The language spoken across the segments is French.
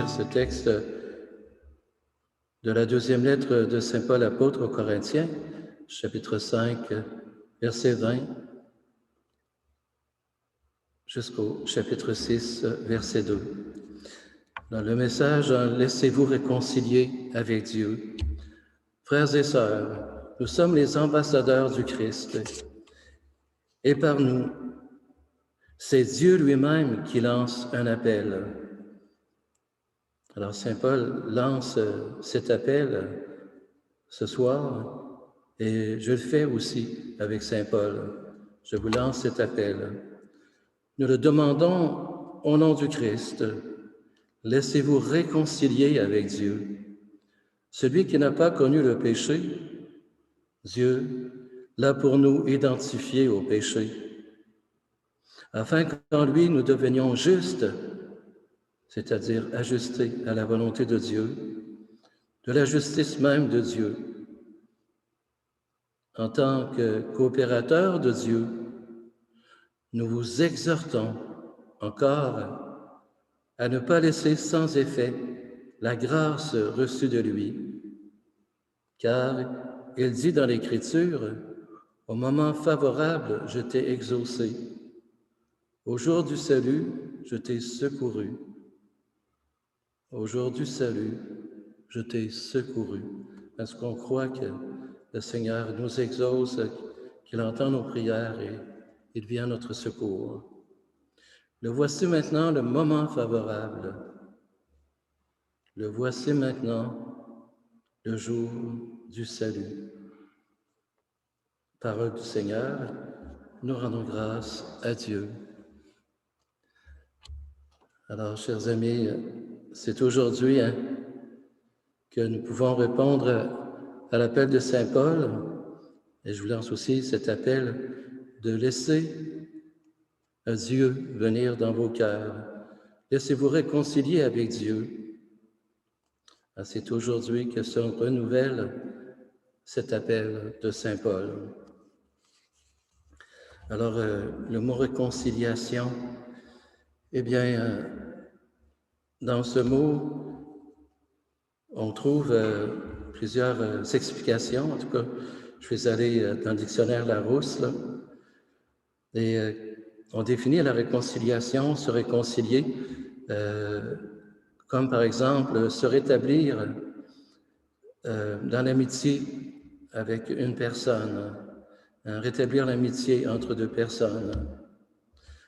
lire ce texte de la deuxième lettre de Saint Paul apôtre aux Corinthiens, chapitre 5, verset 20, jusqu'au chapitre 6, verset 2. Dans le message, laissez-vous réconcilier avec Dieu. Frères et sœurs, nous sommes les ambassadeurs du Christ. Et par nous, c'est Dieu lui-même qui lance un appel. Alors Saint Paul lance cet appel ce soir, et je le fais aussi avec Saint Paul. Je vous lance cet appel. Nous le demandons au nom du Christ. Laissez-vous réconcilier avec Dieu. Celui qui n'a pas connu le péché, Dieu l'a pour nous identifié au péché, afin qu'en lui nous devenions justes, c'est-à-dire ajustés à la volonté de Dieu, de la justice même de Dieu. En tant que coopérateurs de Dieu, nous vous exhortons encore à ne pas laisser sans effet la grâce reçue de lui, car il dit dans l'Écriture, « Au moment favorable, je t'ai exaucé. Au jour du salut, je t'ai secouru. Au jour du salut, je t'ai secouru. » Est-ce qu'on croit que le Seigneur nous exauce, qu'il entend nos prières et il vient à notre secours? Le voici maintenant le moment favorable. Le voici maintenant le jour du salut. Parole du Seigneur, nous rendons grâce à Dieu. Alors, chers amis, c'est aujourd'hui que nous pouvons répondre à l'appel de Saint Paul, et je vous lance aussi cet appel de laisser Dieu venir dans vos cœurs. Laissez-vous réconcilier avec Dieu. C'est aujourd'hui que se renouvelle cet appel de Saint Paul. Alors, le mot réconciliation, eh bien, dans ce mot, on trouve plusieurs explications. En tout cas, je vais aller dans le dictionnaire Larousse, là, et on définit la réconciliation, se réconcilier, comme par exemple se rétablir dans l'amitié avec une personne, rétablir l'amitié entre deux personnes,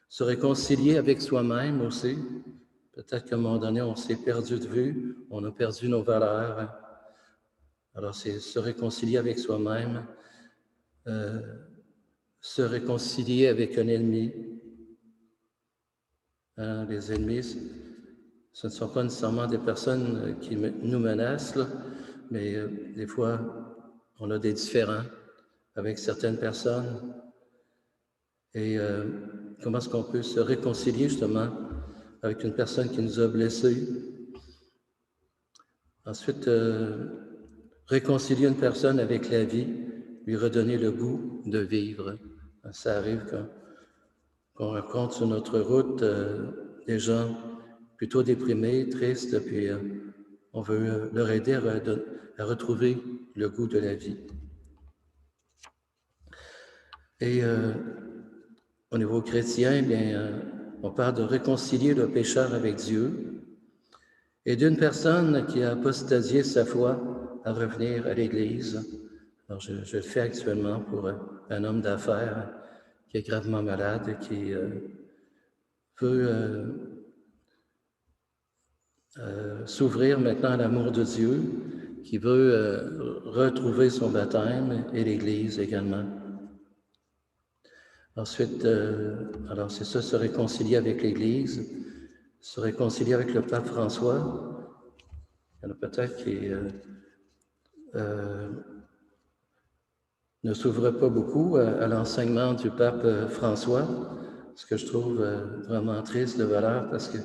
se réconcilier avec soi-même aussi. Peut-être qu'à un moment donné, on s'est perdu de vue, on a perdu nos valeurs. Alors, c'est se réconcilier avec soi-même, se réconcilier avec un ennemi. Les ennemis, ce ne sont pas nécessairement des personnes qui nous menacent, là, mais des fois, on a des différends avec certaines personnes. Et comment est-ce qu'on peut se réconcilier justement avec une personne qui nous a blessés? Ensuite, réconcilier une personne avec la vie, lui redonner le goût de vivre. Ça arrive qu'on rencontre sur notre route des gens plutôt déprimés, tristes, puis on veut leur aider à retrouver le goût de la vie. Et au niveau chrétien, bien, on parle de réconcilier le pécheur avec Dieu et d'une personne qui a apostasié sa foi à revenir à l'Église. Alors, je le fais actuellement pour un homme d'affaires qui est gravement malade et qui veut s'ouvrir maintenant à l'amour de Dieu, qui veut retrouver son baptême et l'Église également. Ensuite, alors c'est ça, se réconcilier avec l'Église, se réconcilier avec le pape François. Il y en a peut-être qui ne s'ouvrent pas beaucoup à l'enseignement du pape François, ce que je trouve vraiment triste de valeur, parce que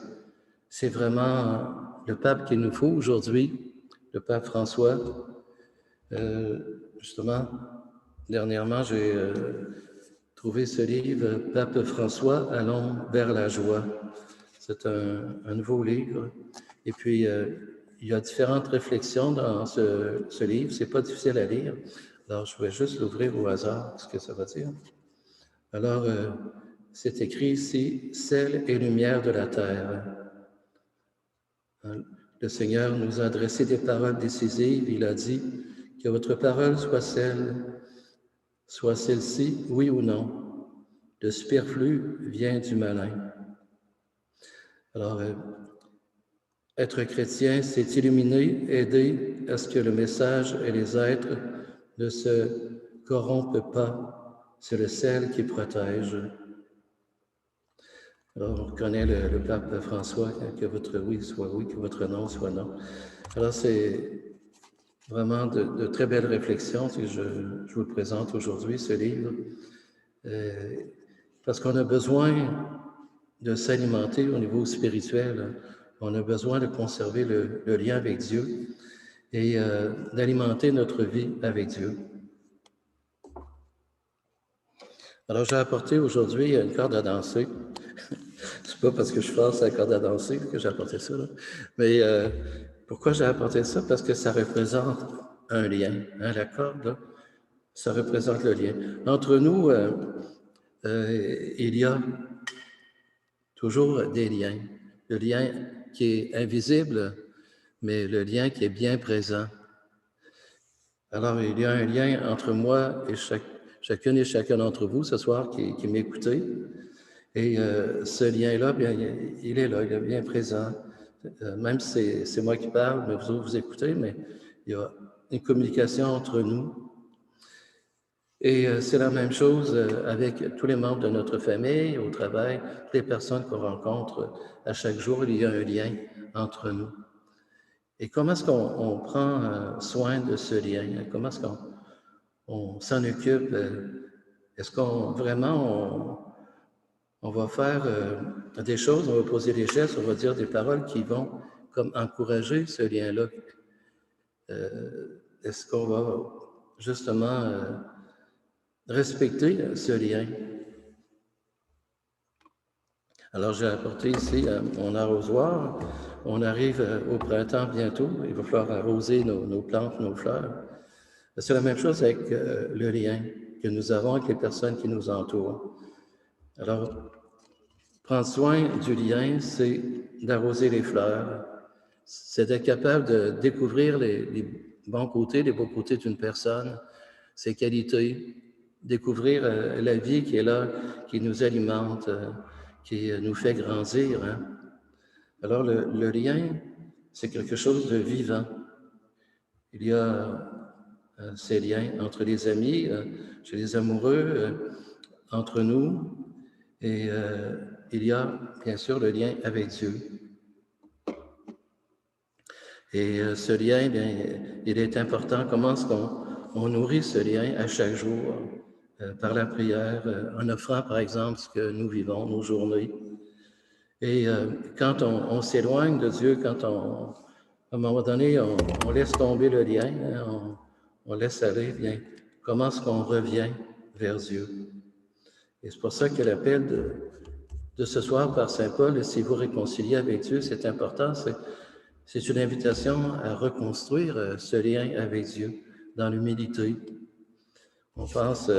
c'est vraiment le pape qu'il nous faut aujourd'hui, le pape François. Justement, dernièrement, j'ai trouvé ce livre, Pape François, Allons vers la joie. C'est un nouveau livre Et puis, il y a différentes réflexions dans ce livre. Ce n'est pas difficile à lire. Alors, je vais juste l'ouvrir au hasard, ce que ça va dire. Alors, c'est écrit ici, « Sel et lumière de la terre ». Le Seigneur nous a adressé des paroles décisives. Il a dit que votre parole soit celle-ci, oui ou non. Le superflu vient du malin. Alors, être chrétien, c'est illuminer, aider à ce que le message et les êtres ne se corrompent pas. C'est le sel qui protège. Alors, on reconnaît le pape François, que votre oui soit oui, que votre non soit non. Alors, c'est vraiment de très belles réflexions que je vous présente aujourd'hui, ce livre, parce qu'on a besoin de s'alimenter au niveau spirituel. On a besoin de conserver le lien avec Dieu et d'alimenter notre vie avec Dieu. Alors, j'ai apporté aujourd'hui une corde à danser. C'est pas parce que je force la corde à danser que j'ai apporté ça, là. Mais pourquoi j'ai apporté ça? Parce que ça représente un lien. Hein, la corde, là, ça représente le lien. Entre nous, il y a toujours des liens. Le lien qui est invisible, mais le lien qui est bien présent. Alors, il y a un lien entre moi et chacune et chacun d'entre vous ce soir qui m'écoutez. Et ce lien-là, bien, il est là, il est bien présent. Même si c'est moi qui parle, mais vous écoutez, mais il y a une communication entre nous. Et c'est la même chose avec tous les membres de notre famille, au travail, toutes les personnes qu'on rencontre à chaque jour, il y a un lien entre nous. Et comment est-ce qu'on prend soin de ce lien? Comment est-ce qu'on s'en occupe? Est-ce qu'on vraiment on va faire des choses, on va poser des gestes, on va dire des paroles qui vont comme encourager ce lien-là? Est-ce qu'on va justement respecter ce lien? Alors, j'ai apporté ici mon arrosoir. On arrive au printemps bientôt. Il va falloir arroser nos plantes, nos fleurs. C'est la même chose avec le lien que nous avons avec les personnes qui nous entourent. Alors, prendre soin du lien, c'est d'arroser les fleurs. C'est d'être capable de découvrir les bons côtés, les beaux côtés d'une personne, ses qualités, découvrir la vie qui est là, qui nous alimente, qui nous fait grandir. Hein? Alors, le lien, c'est quelque chose de vivant. Il y a ces liens entre les amis, chez les amoureux, entre nous, et il y a bien sûr le lien avec Dieu. Et ce lien, bien, il est important. Comment est-ce qu'on nourrit ce lien à chaque jour? Par la prière, en offrant par exemple ce que nous vivons, nos journées. Et quand on s'éloigne de Dieu, quand à un moment donné, on laisse tomber le lien, hein, on laisse aller, bien, comment est-ce qu'on revient vers Dieu? Et c'est pour ça que l'appel de ce soir par Saint Paul, si vous réconciliez avec Dieu, c'est important, c'est une invitation à reconstruire ce lien avec Dieu dans l'humilité. On pense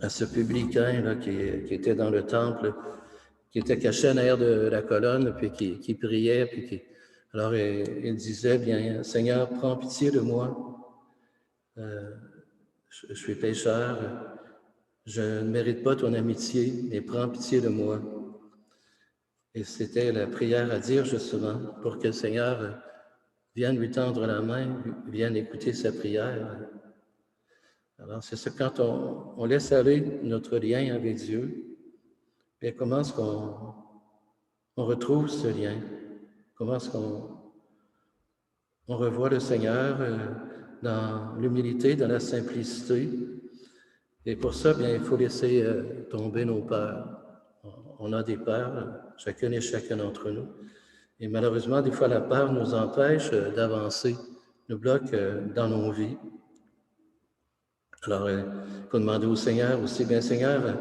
à ce publicain là, qui était dans le temple, qui était caché en arrière de la colonne, puis qui priait, puis alors il disait, bien, Seigneur, prends pitié de moi, je suis pécheur, je ne mérite pas ton amitié, mais prends pitié de moi. Et c'était la prière à dire justement pour que le Seigneur vienne lui tendre la main, vienne écouter sa prière. Alors c'est ça, quand on laisse aller notre lien avec Dieu, bien comment est-ce qu'on retrouve ce lien? Comment est-ce qu'on revoit le Seigneur dans l'humilité, dans la simplicité? Et pour ça, bien, il faut laisser tomber nos peurs. On a des peurs, chacune et chacun d'entre nous. Et malheureusement, des fois, la peur nous empêche d'avancer, nous bloque dans nos vies. Alors, il faut demander au Seigneur aussi, bien Seigneur,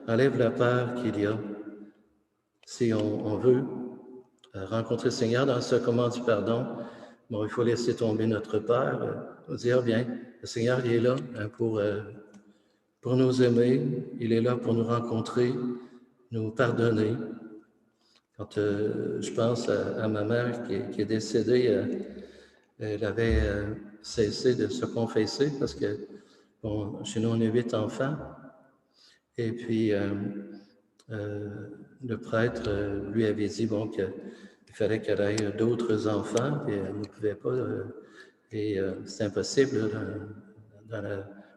enlève la peur qu'il y a. Si on veut rencontrer le Seigneur dans le sacrement du pardon, bon, il faut laisser tomber notre peur, dire, bien, le Seigneur, il est là pour nous aimer, il est là pour nous rencontrer, nous pardonner. Quand je pense à ma mère qui est décédée, elle avait cessé de se confesser parce que, bon, chez nous, on est 8 enfants. Et puis, le prêtre lui avait dit, bon, qu'il fallait qu'elle ait d'autres enfants, puis elle ne pouvait pas, et c'est impossible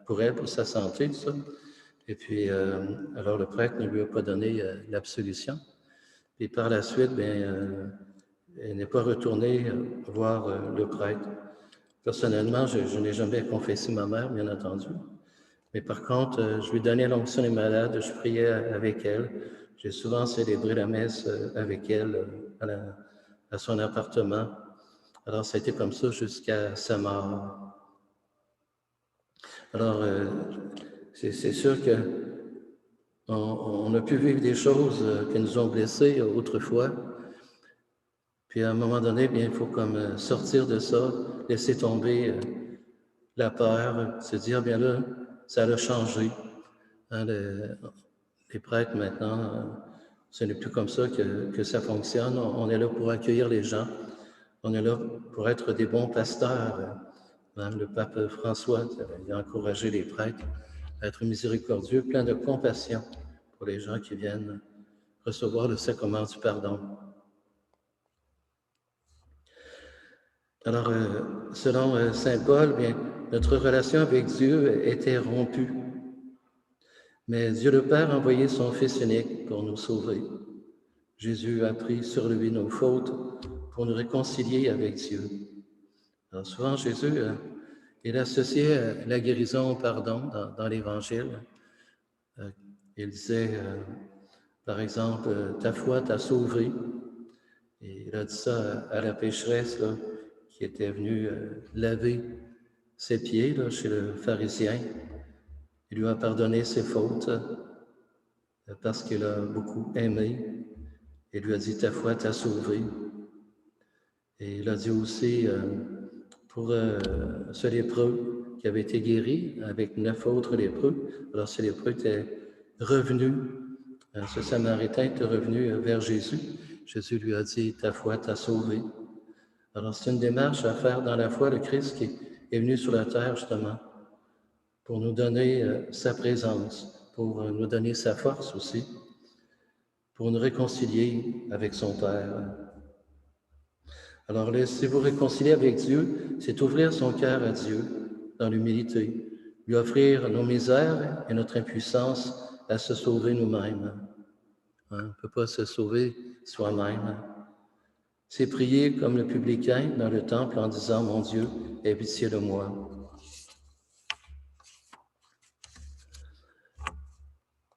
pour elle, pour sa santé, tout ça. Et puis, alors le prêtre ne lui a pas donné l'absolution. Puis par la suite, bien, elle n'est pas retournée voir le prêtre. Personnellement, je n'ai jamais confessé ma mère, bien entendu. Mais par contre, je lui donnais l'onction des malades, je priais avec elle. J'ai souvent célébré la messe avec elle à son appartement. Alors, ça a été comme ça jusqu'à sa mort. Alors, c'est sûr qu'on a pu vivre des choses qui nous ont blessés autrefois. Puis à un moment donné, bien, il faut comme sortir de ça, laisser tomber la peur, se dire, bien là, ça a changé. Hein, les prêtres maintenant, ce n'est plus comme ça que ça fonctionne. On est là pour accueillir les gens. On est là pour être des bons pasteurs. Même le pape François il a encouragé les prêtres à être miséricordieux, plein de compassion pour les gens qui viennent recevoir le sacrement du pardon. Alors, selon saint Paul, bien, notre relation avec Dieu était rompue. Mais Dieu le Père a envoyé son Fils unique pour nous sauver. Jésus a pris sur lui nos fautes pour nous réconcilier avec Dieu. Alors souvent, Jésus, il associait la guérison au pardon dans l'Évangile. Il disait, par exemple, ta foi t'a sauvé. Et il a dit ça à la pécheresse là, qui était venue laver ses pieds là, chez le pharisien. Il lui a pardonné ses fautes parce qu'il a beaucoup aimé. Il lui a dit, ta foi t'a sauvé. Et il a dit aussi, pour ce lépreux qui avait été guéri avec 9 autres lépreux, alors ce lépreux était revenu, ce Samaritain était revenu vers Jésus. Jésus lui a dit, ta foi t'a sauvé. Alors c'est une démarche à faire dans la foi, le Christ qui est venu sur la terre justement, pour nous donner sa présence, pour nous donner sa force aussi, pour nous réconcilier avec son Père. Alors, laissez-vous réconcilier avec Dieu, c'est ouvrir son cœur à Dieu dans l'humilité, lui offrir nos misères et notre impuissance à se sauver nous-mêmes. On ne peut pas se sauver soi-même. C'est prier comme le publicain dans le temple en disant « Mon Dieu, aie pitié de moi ».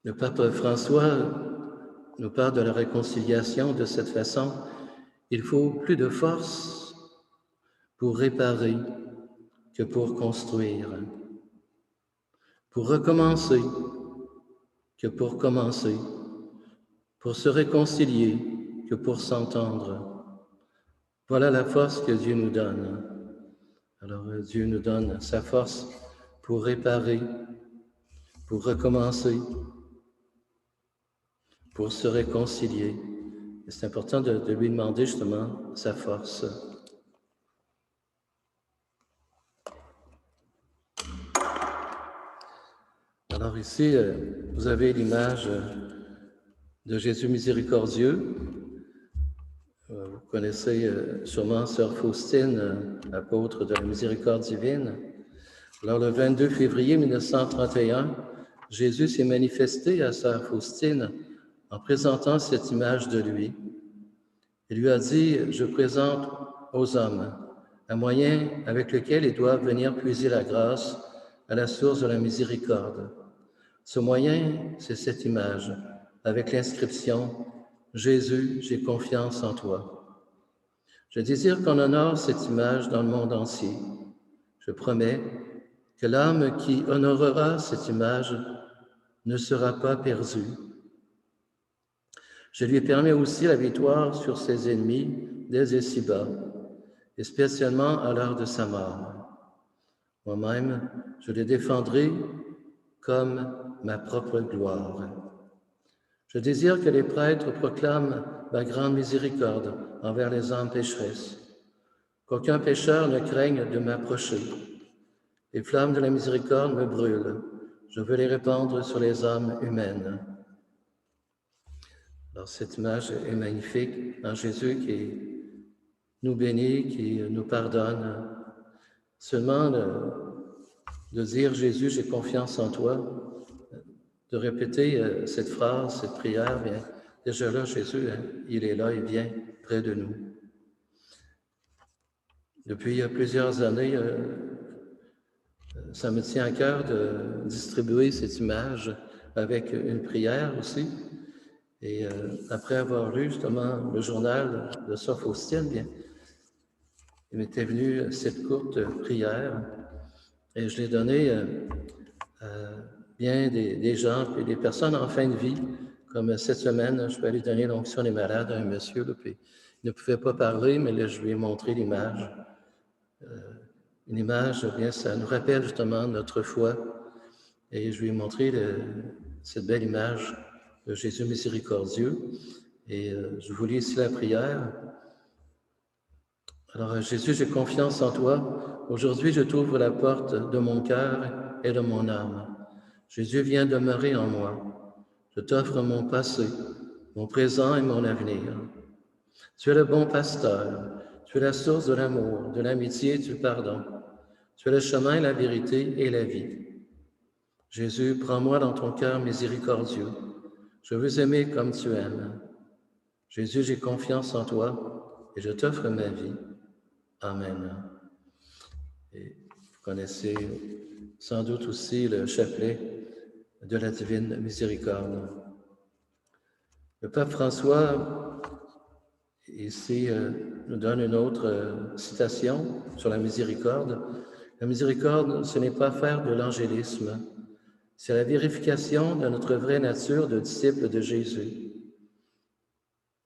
Le pape François nous parle de la réconciliation de cette façon. Il faut plus de force pour réparer que pour construire, pour recommencer que pour commencer, pour se réconcilier que pour s'entendre. Voilà la force que Dieu nous donne. Alors Dieu nous donne sa force pour réparer, pour recommencer, pour se réconcilier. Et c'est important de lui demander justement sa force. Alors ici, vous avez l'image de Jésus miséricordieux. Vous connaissez sûrement Sœur Faustine, apôtre de la miséricorde divine. Alors le 22 février 1931, Jésus s'est manifesté à Sœur Faustine en présentant cette image de lui. Il lui a dit « Je présente aux hommes un moyen avec lequel ils doivent venir puiser la grâce à la source de la miséricorde. Ce moyen, c'est cette image, avec l'inscription « Jésus, j'ai confiance en toi ». Je désire qu'on honore cette image dans le monde entier. Je promets que l'âme qui honorera cette image ne sera pas perdue. Je lui permets aussi la victoire sur ses ennemis dès ici-bas, et spécialement à l'heure de sa mort. Moi-même, je les défendrai comme ma propre gloire. Je désire que les prêtres proclament ma grande miséricorde envers les âmes pécheresses, qu'aucun pécheur ne craigne de m'approcher. Les flammes de la miséricorde me brûlent. Je veux les répandre sur les âmes humaines. Alors, cette image est magnifique dans Jésus qui nous bénit, qui nous pardonne. Seulement, de dire « Jésus, j'ai confiance en toi », de répéter cette phrase, cette prière, bien, déjà là, Jésus, il est là, il vient près de nous. Depuis plusieurs années, ça me tient à cœur de distribuer cette image avec une prière aussi. Et après avoir lu justement le journal de Sœur Faustine, bien, il m'était venu cette courte prière et je l'ai donnée à bien des gens, puis des personnes en fin de vie, comme cette semaine, je vais aller donner l'onction des malades à un monsieur, là, puis il ne pouvait pas parler, mais là, je lui ai montré l'image. Une image, bien, ça nous rappelle justement notre foi. Et je lui ai montré cette belle image de Jésus miséricordieux. Et je vous lis ici la prière. Alors, Jésus, j'ai confiance en toi. Aujourd'hui, je t'ouvre la porte de mon cœur et de mon âme. Jésus, viens demeurer en moi. Je t'offre mon passé, mon présent et mon avenir. Tu es le bon pasteur. Tu es la source de l'amour, de l'amitié et du pardon. Tu es le chemin, la vérité et la vie. Jésus, prends-moi dans ton cœur miséricordieux. Je veux aimer comme tu aimes. Jésus, j'ai confiance en toi et je t'offre ma vie. Amen. Et vous connaissez sans doute aussi le chapelet de la Divine Miséricorde. Le pape François, ici, nous donne une autre citation sur la miséricorde. La miséricorde, ce n'est pas faire de l'angélisme, c'est la vérification de notre vraie nature de disciple de Jésus.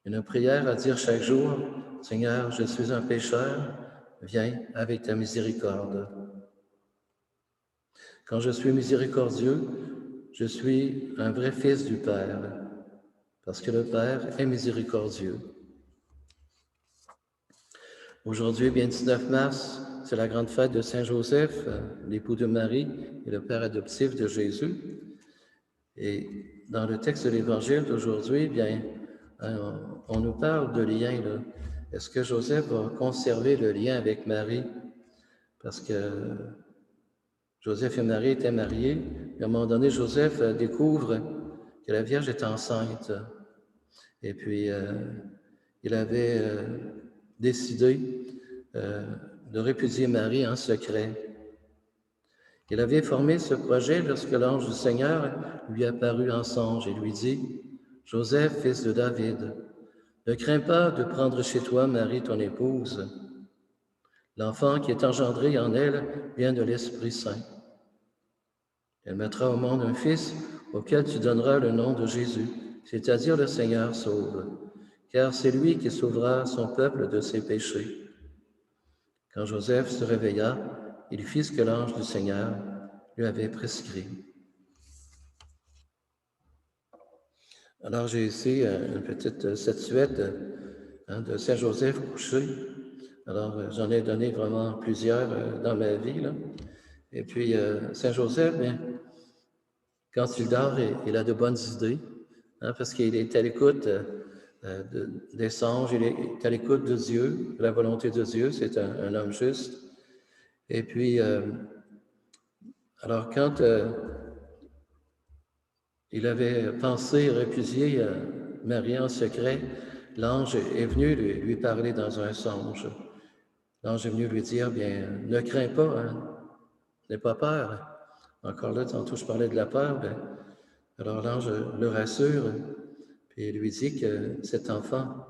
Une prière à dire chaque jour, « Seigneur, je suis un pécheur, viens avec ta miséricorde. » Quand je suis miséricordieux, je suis un vrai fils du Père, parce que le Père est miséricordieux. Aujourd'hui, bien 19 mars, c'est la grande fête de Saint Joseph, l'époux de Marie et le père adoptif de Jésus. Et dans le texte de l'Évangile d'aujourd'hui, bien, on nous parle de lien. Est-ce que Joseph va conserver le lien avec Marie? Parce que Joseph et Marie étaient mariés. Et à un moment donné, Joseph découvre que la Vierge est enceinte. Et puis, il avait décidé de répudier Marie en secret. Il avait formé ce projet lorsque l'ange du Seigneur lui apparut en songe et lui dit, « Joseph, fils de David, ne crains pas de prendre chez toi Marie, ton épouse. L'enfant qui est engendré en elle vient de l'Esprit Saint. Elle mettra au monde un fils auquel tu donneras le nom de Jésus, c'est-à-dire le Seigneur sauve, car c'est lui qui sauvera son peuple de ses péchés. » Quand Joseph se réveilla, il fit ce que l'ange du Seigneur lui avait prescrit. Alors j'ai ici une petite statuette de Saint Joseph couché. Alors j'en ai donné vraiment plusieurs dans ma vie, là. Et puis Saint Joseph, bien, quand il dort, il a de bonnes idées, parce qu'il est à l'écoute des songes, il est à l'écoute de Dieu, de la volonté de Dieu, c'est un homme juste. Et puis, alors quand il avait pensé répudier Marie en secret, l'ange est venu lui parler dans un songe. L'ange est venu lui dire, bien, ne crains pas, n'aie pas peur. Encore là, tantôt je parlais de la peur, bien, alors l'ange le rassure, puis il lui dit que cet enfant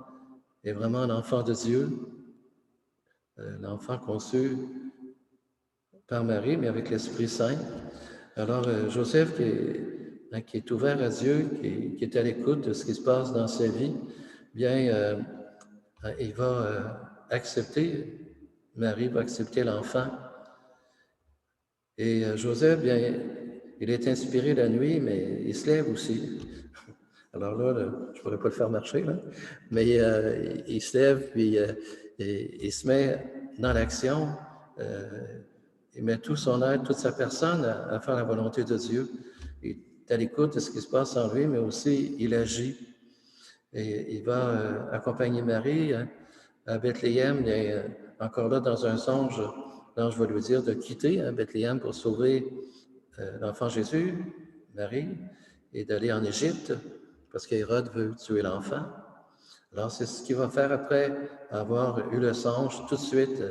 est vraiment l'enfant de Dieu, l'enfant conçu par Marie, mais avec l'Esprit Saint. Alors Joseph, qui est ouvert à Dieu, qui est à l'écoute de ce qui se passe dans sa vie, bien, il va accepter, Marie va accepter l'enfant. Et Joseph, bien, il est inspiré la nuit, mais il se lève aussi. Alors là, je ne pourrais pas le faire marcher, là, mais il se lève, puis il se met dans l'action. Il met tout son être, toute sa personne à faire la volonté de Dieu. Il est à l'écoute de ce qui se passe en lui, mais aussi il agit. Et il va accompagner Marie à Bethléem. Et, encore là, dans un songe, l'ange va lui dire de quitter Bethléem pour sauver l'enfant Jésus, Marie, et d'aller en Égypte, parce qu'Hérode veut tuer l'enfant. Alors, c'est ce qu'il va faire après avoir eu le songe. Tout de suite,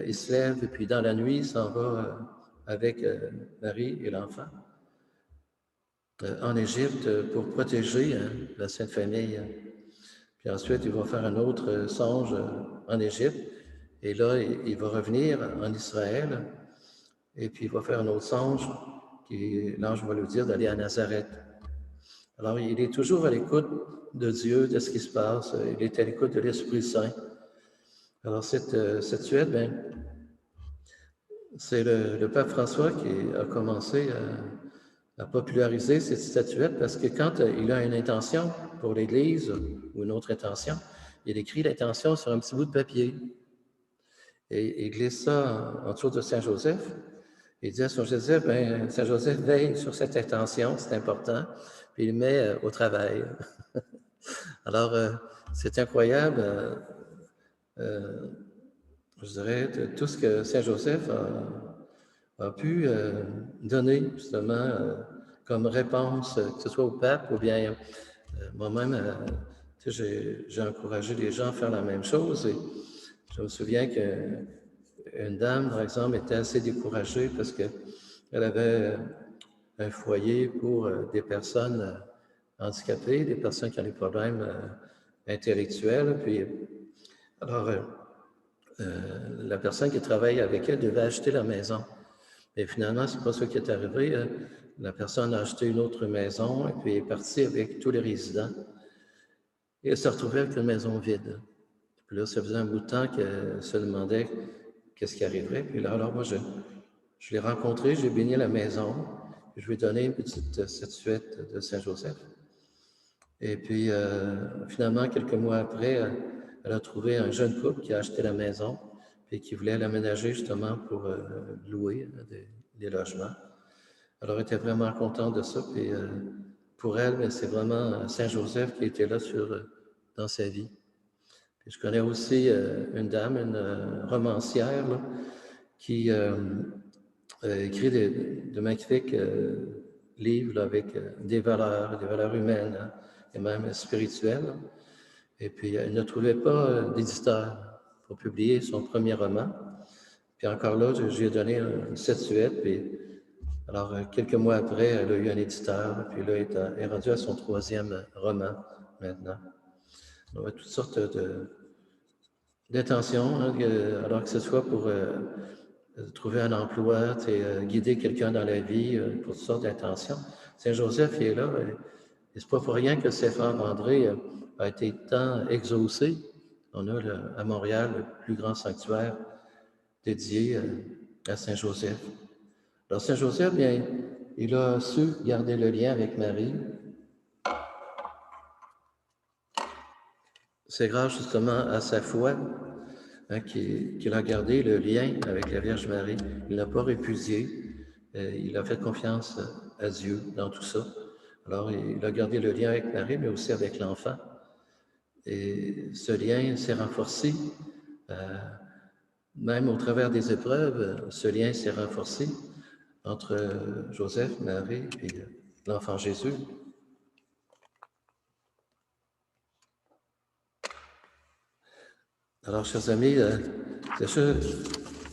il se lève, et puis dans la nuit, il s'en va avec Marie et l'enfant en Égypte pour protéger la Sainte Famille. Puis ensuite, il va faire un autre songe en Égypte, et là, il va revenir en Israël, et puis il va faire un autre songe, l'ange va lui dire d'aller à Nazareth. Alors, il est toujours à l'écoute de Dieu, de ce qui se passe. Il est à l'écoute de l'Esprit Saint. Alors, cette statuette, bien, c'est le pape François qui a commencé à populariser cette statuette parce que quand il a une intention pour l'Église ou une autre intention, il écrit l'intention sur un petit bout de papier et il glisse ça en dessous de Saint-Joseph. Il dit à Saint-Joseph, bien, Saint-Joseph veille sur cette intention, c'est important, puis il le met au travail. Alors, c'est incroyable, je dirais, tout ce que Saint-Joseph a pu donner, justement, comme réponse, que ce soit au pape ou bien moi-même, j'ai encouragé les gens à faire la même chose. Et je me souviens qu'une dame, par exemple, était assez découragée parce qu'elle avait un foyer pour des personnes handicapées, des personnes qui ont des problèmes intellectuels. Puis, alors, la personne qui travaille avec elle devait acheter la maison. Et finalement, c'est pas ce qui est arrivé. La personne a acheté une autre maison et puis est partie avec tous les résidents. Et elle se retrouvait avec une maison vide. Puis là, ça faisait un bout de temps qu'elle se demandait qu'est-ce qui arriverait. Puis là, alors moi, je l'ai rencontré, j'ai béni la maison, je lui ai donné une petite statuette de Saint-Joseph. Et puis, finalement, quelques mois après, elle a trouvé un jeune couple qui a acheté la maison et qui voulait l'aménager justement pour louer des logements. Alors, elle était vraiment contente de ça. Puis, pour elle, c'est vraiment Saint-Joseph qui était là dans sa vie. Puis, je connais aussi une dame, une romancière, là, qui écrit de magnifiques livres là, avec des valeurs humaines hein, et même spirituelles. Et puis, elle ne trouvait pas d'éditeur pour publier son premier roman. Puis encore là, je lui ai donné une statuette. Puis, alors, quelques mois après, elle a eu un éditeur. Puis là, elle est rendue à son troisième roman maintenant. On a toutes sortes d'intentions, hein, alors que ce soit pour trouver un emploi, guider quelqu'un dans la vie, pour toutes sortes d'intentions. Saint-Joseph, il est là. Et c'est pas pour rien que Stéphane André a été tant exaucé. On a à Montréal le plus grand sanctuaire dédié à Saint-Joseph. Alors Saint-Joseph, bien, il a su garder le lien avec Marie. C'est grâce justement à sa foi hein, qu'il a gardé le lien avec la Vierge Marie. Il n'a pas répudié. Il a fait confiance à Dieu dans tout ça. Alors, il a gardé le lien avec Marie, mais aussi avec l'enfant. Et ce lien s'est renforcé. Même au travers des épreuves, ce lien s'est renforcé entre Joseph, Marie et l'enfant Jésus. Alors, chers amis, c'est sûr,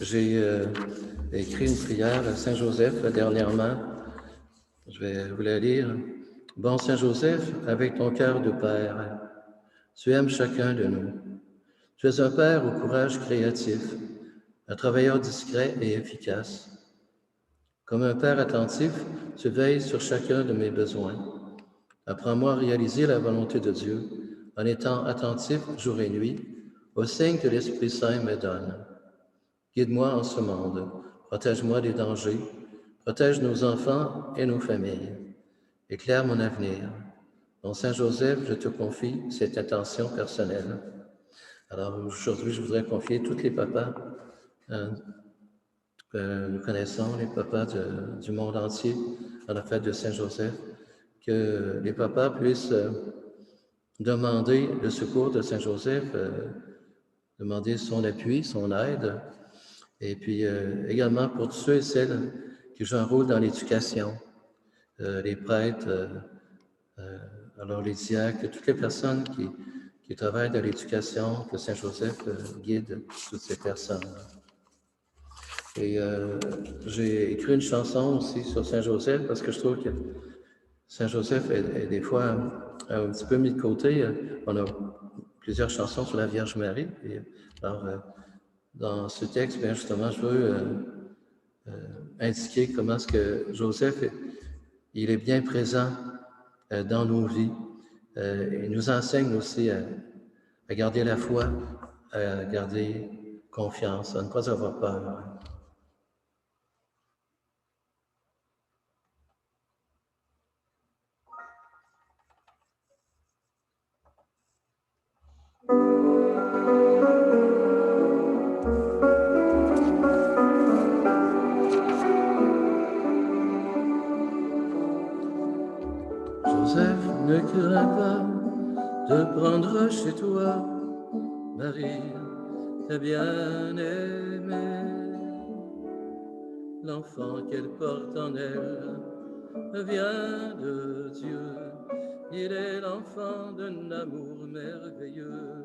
j'ai écrit une prière à Saint Joseph dernièrement. Je vais vous la lire. Bon Saint Joseph, avec ton cœur de père, tu aimes chacun de nous. Tu es un père au courage créatif, un travailleur discret et efficace. Comme un père attentif, tu veilles sur chacun de mes besoins. Apprends-moi à réaliser la volonté de Dieu en étant attentif jour et nuit aux signes que l'Esprit Saint me donne. Guide-moi en ce monde, protège-moi des dangers, protège nos enfants et nos familles. Éclaire mon avenir. Mon Saint Joseph, je te confie cette intention personnelle. Alors aujourd'hui, je voudrais confier tous les papas que nous connaissons, les papas du monde entier, à la fête de Saint-Joseph, que les papas puissent demander le secours de Saint-Joseph, demander son appui, son aide, et puis également pour tous ceux et celles qui jouent un rôle dans l'éducation, les prêtres, alors les diacres, toutes les personnes qui travaillent dans l'éducation, que Saint-Joseph guide toutes ces personnes. Et j'ai écrit une chanson aussi sur Saint-Joseph parce que je trouve que Saint-Joseph est des fois un petit peu mis de côté. On a plusieurs chansons sur la Vierge Marie. Et, alors, dans ce texte, bien justement, je veux indiquer comment est-ce que Joseph, il est bien présent dans nos vies. Il nous enseigne aussi à garder la foi, à garder confiance, à ne pas avoir peur. Joseph, ne crains pas de prendre chez toi Marie, ta bien-aimée. L'enfant qu'elle porte en elle vient de Dieu. Il est l'enfant d'un amour merveilleux.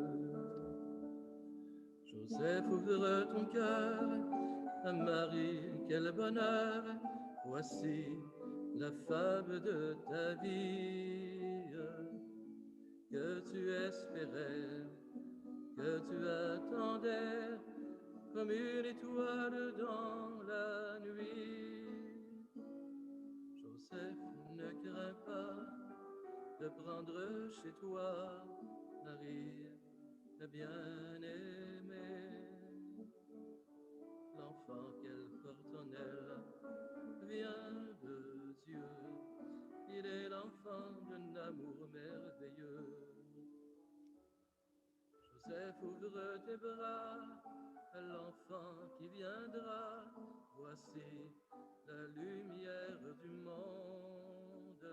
Joseph, ouvre ton cœur à Marie, quel bonheur. Voici la femme de ta vie que tu espérais, que tu attendais comme une étoile dans la nuit. Joseph, ne crains pas de prendre chez toi Marie, la bien-aimée. L'enfant qu'elle porte en elle vient de Dieu. Il est l'enfant d'un amour merveilleux. Joseph, ouvre tes bras à l'enfant qui viendra. Voici la lumière du monde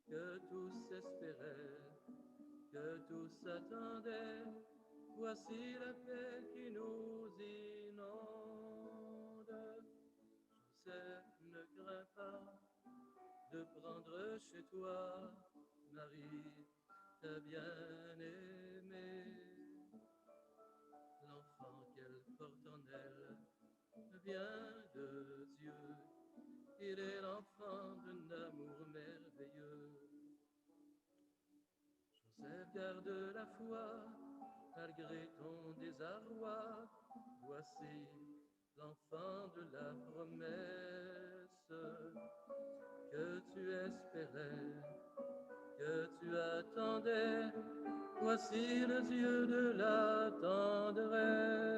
que tous espéraient, que tous attendaient. Voici la paix qui nous inonde. Joseph, ne crains pas de prendre chez toi Marie, ta bien-aimée. L'enfant qu'elle porte en elle vient de Dieu. Il est l'enfant d'un amour merveilleux. Joseph, garde la foi malgré ton désarroi. Voici l'enfant de la promesse que tu espérais, que tu attendais. Voici le Dieu de la tendresse.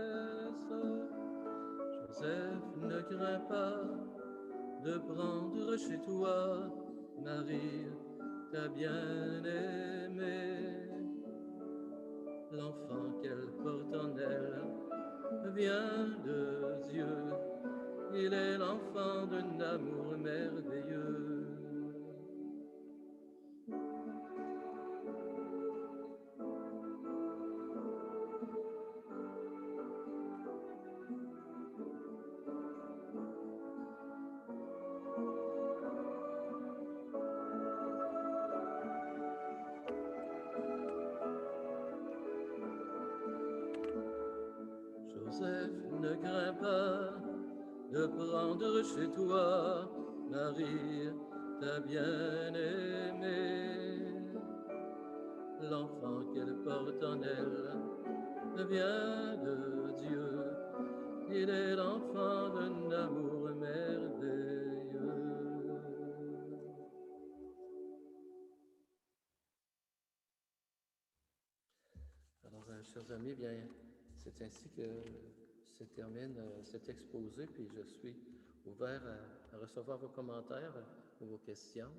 Joseph, ne crains pas de prendre chez toi Marie, ta bien-aimée. L'enfant qu'elle porte en elle vient de Dieu. Il est l'enfant d'un amour merveilleux. Joseph, ne crains pas de prendre chez toi Marie, ta bien-aimée. L'enfant qu'elle porte en elle vient de Dieu. Il est l'enfant d'un amour merveilleux. chers amis, bien, c'est ainsi que se termine cet exposé, puis je suis ouvert à recevoir vos commentaires ou vos questions.